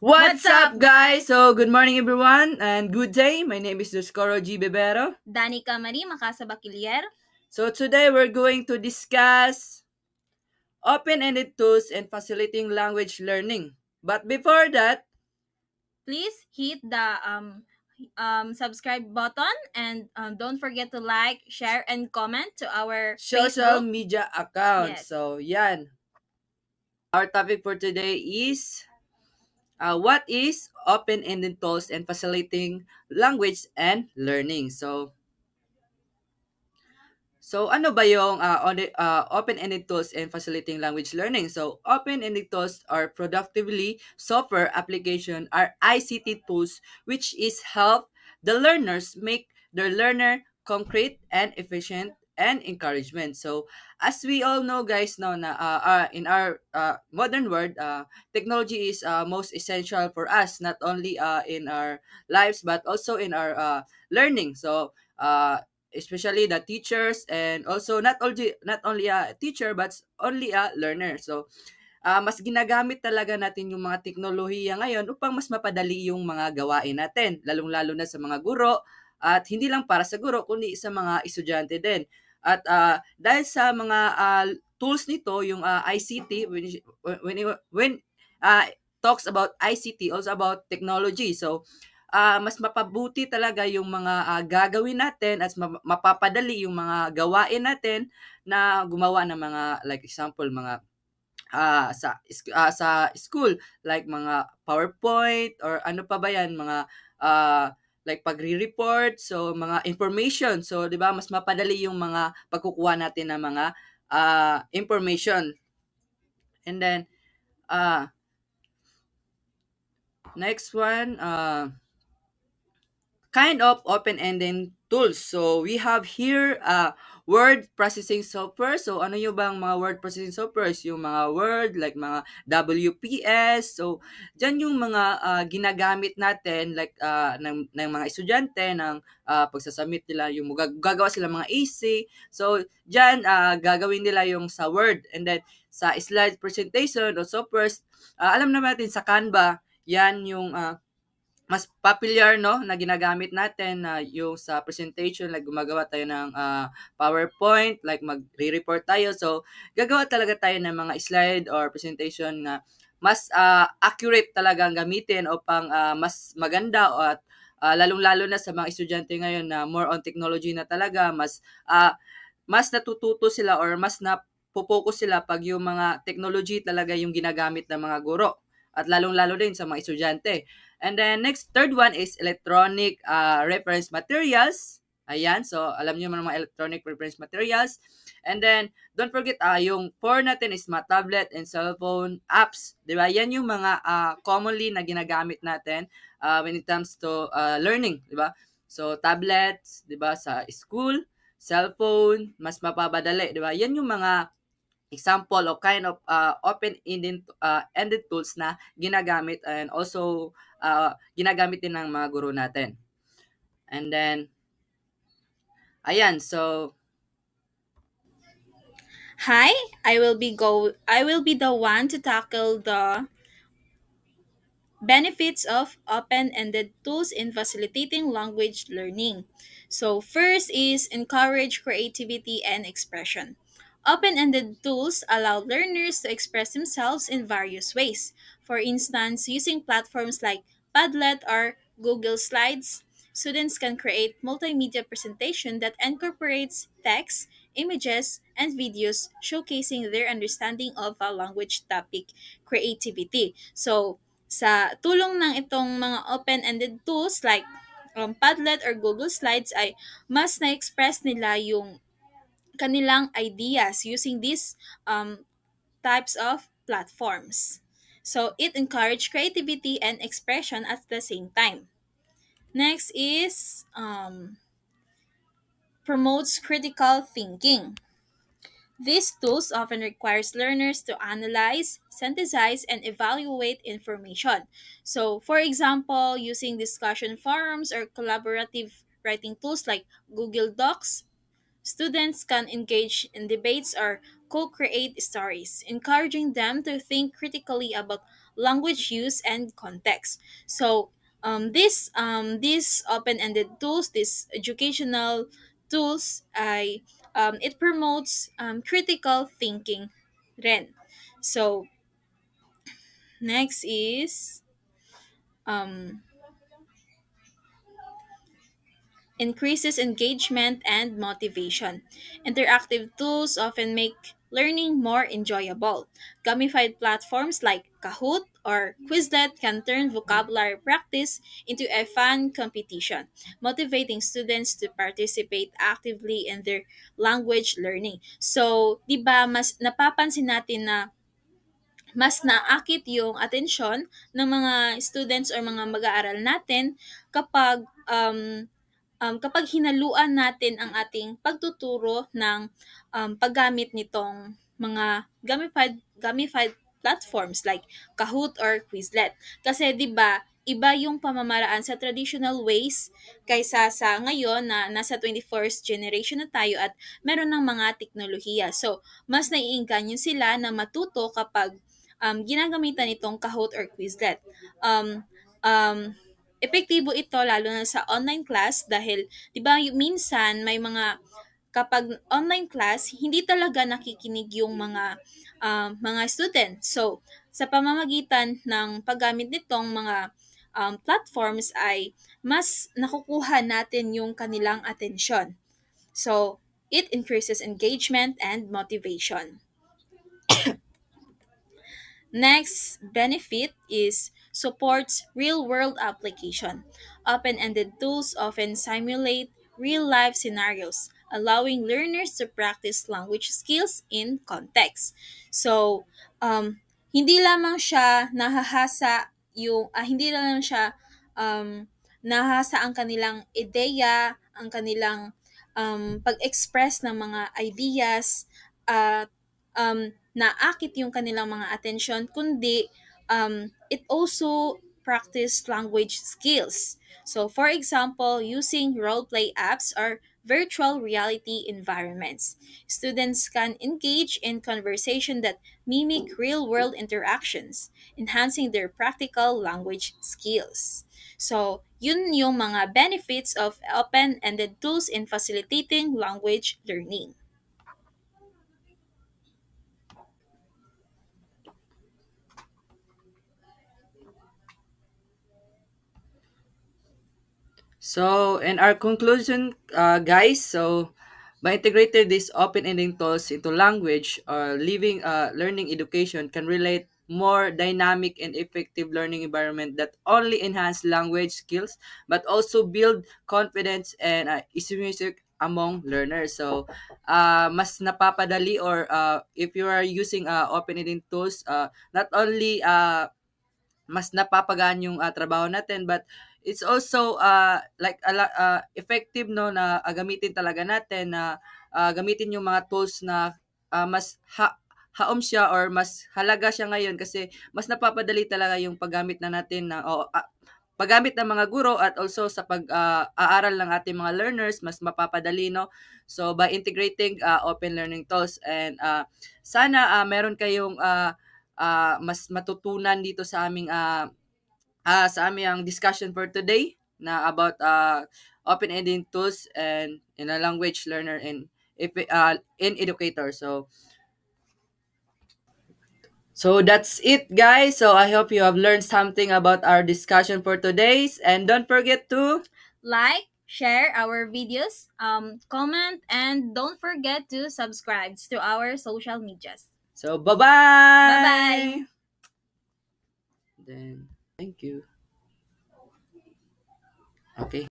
What's up, guys? So, good morning, everyone, and good day. My name is Duscoro G. Bebero. Danica Marie Makasabakilier. So, today we're going to discuss open-ended tools and facilitating language learning. But before that, Please hit the subscribe button and don't forget to like, share, and comment to our social Facebook. media accounts. Yes. So, yan. Our topic for today is what is open-ended tools and facilitating language and learning. So ano ba yung open-ended tools and facilitating language learning? So open-ended tools are productively software application are ICT tools which is help the learners make their learner concrete and efficient and encouragement. So as we all know guys now na in our modern world technology is most essential for us not only in our lives but also in our learning. So especially the teachers and also not only a teacher but only a learner. So mas ginagamit talaga natin yung mga teknolohiya ngayon upang mas mapadali yung mga gawain natin, lalong-lalo na sa mga guro at hindi lang para sa guro kundi sa mga estudyante din. At dahil sa mga tools nito, yung ICT when uh, talks about ICT also about technology. So mas mapabuti talaga yung mga gagawin natin at mapapadali yung mga gawain natin na gumawa ng mga like example mga sa school like mga PowerPoint or ano pa ba yan mga like pagre-report so mga information so 'di ba mas mapadali yung mga pagkukuha natin ng mga information and then uh, next one kind of open-ended tools. So we have here word processing software. So ano yung bang mga word processing software? Yung mga word like mga WPS. So diyan yung mga ginagamit natin like ng mga estudyante ng pagsasubmit nila yung gagawa sila mga AC. So diyan gagawin nila yung sa Word and then sa slide presentation o softwares alam naman natin sa Canva yan yung mas popular 'no, na ginagamit natin na yung sa presentation like gumagawa tayo ng PowerPoint, like magre-report tayo. So, gagawa talaga tayo ng mga slide or presentation na mas accurate talagang gamitin upang mas maganda at lalong-lalo na sa mga estudyante ngayon na more on technology na talaga, mas natututo sila or mas napo-focus sila 'pag yung mga technology talaga yung ginagamit ng mga guro at lalong-lalo din sa mga estudyante. And then next, third one is electronic reference materials. Ayan, so alam niyo naman mga electronic reference materials. And then, don't forget, yung four natin is mga tablet and cellphone apps. Di ba? Yan yung mga commonly na ginagamit natin when it comes to learning. Di ba? So, tablets, di ba, sa school, cellphone, mas mapabadali. Di ba? Yan yung mga example of kind of open-ended tools na ginagamit and also ginagamit din ng mga guro natin. And then, ayan, so Hi, I will be the one to tackle the benefits of open-ended tools in facilitating language learning. So, first is encourage creativity and expression. Open-ended tools allow learners to express themselves in various ways. For instance, using platforms like Padlet or Google Slides, students can create multimedia presentation that incorporates text, images, and videos showcasing their understanding of a language topic creativity. So, sa tulong ng itong mga open-ended tools like Padlet or Google Slides ay mas na-express nila yung kanilang ideas using these types of platforms. So, it encourage creativity and expression at the same time. Next is promotes critical thinking. These tools often requires learners to analyze, synthesize, and evaluate information. So, for example, using discussion forums or collaborative writing tools like Google Docs, students can engage in debates or co-create stories, encouraging them to think critically about language use, and context. So these open-ended tools, these educational tools, it promotes critical thinking rin. So next is um, increases engagement and motivation. Interactive tools often make learning more enjoyable. Gamified platforms like Kahoot or Quizlet can turn vocabulary practice into a fun competition, motivating students to participate actively in their language learning. So, 'di ba mas napapansin natin na mas naakit yung atensyon ng mga students or mga mag-aaral natin kapag kapag hinaluan natin ang ating pagtuturo ng paggamit nitong mga gamified platforms like Kahoot or Quizlet. Kasi 'di ba, iba yung pamamaraan sa traditional ways kaysa sa ngayon na nasa 21st generation na tayo at meron ng mga teknolohiya. So, mas naiengganyo sila na matuto kapag ginagamitan itong Kahoot or Quizlet. Um, um, epektibo ito lalo na sa online class dahil 'di ba minsan may mga kapag online class hindi talaga nakikinig yung mga student. So sa pamamagitan ng paggamit nitong mga platforms ay mas nakukuha natin yung kanilang atensyon. So it increases engagement and motivation. Next benefit is supports real-world application. Open-ended tools often simulate real-life scenarios, allowing learners to practice language skills in context. So, hindi lamang siya nahahasa hindi lamang siya nahahasa ang kanilang ideya, ang kanilang pag-express ng mga ideas at naakit yung kanilang mga atensyon, kundi it also practice language skills. So, for example, using role-play apps or virtual reality environments. Students can engage in conversation that mimic real-world interactions, enhancing their practical language skills. So, yun yung mga benefits of open-ended tools in facilitating language learning. So, in our conclusion, guys, so by integrating these open-ending tools into language or living learning education can relate more dynamic and effective learning environment that only enhance language skills but also build confidence and music among learners. So, mas napapadali or if you are using open-ending tools, not only mas napapagaan yung trabaho natin but it's also like effective no na gamitin talaga natin na gamitin yung mga tools na mas haom siya or mas halaga siya ngayon kasi mas napapadali talaga yung paggamit na natin na paggamit ng mga guro at also sa pag-aaral ng ating mga learners mas mapapadali no. So by integrating open learning tools and sana meron kayong mas matutunan dito sa aming ang discussion for today na about open-ending tools and in a language learner and if in educator. So that's it, guys. So I hope you have learned something about our discussion for today's and don't forget to Like, share our videos, comment, and don't forget to subscribe to our social medias. so bye-bye. Bye-bye. Then thank you. Okay.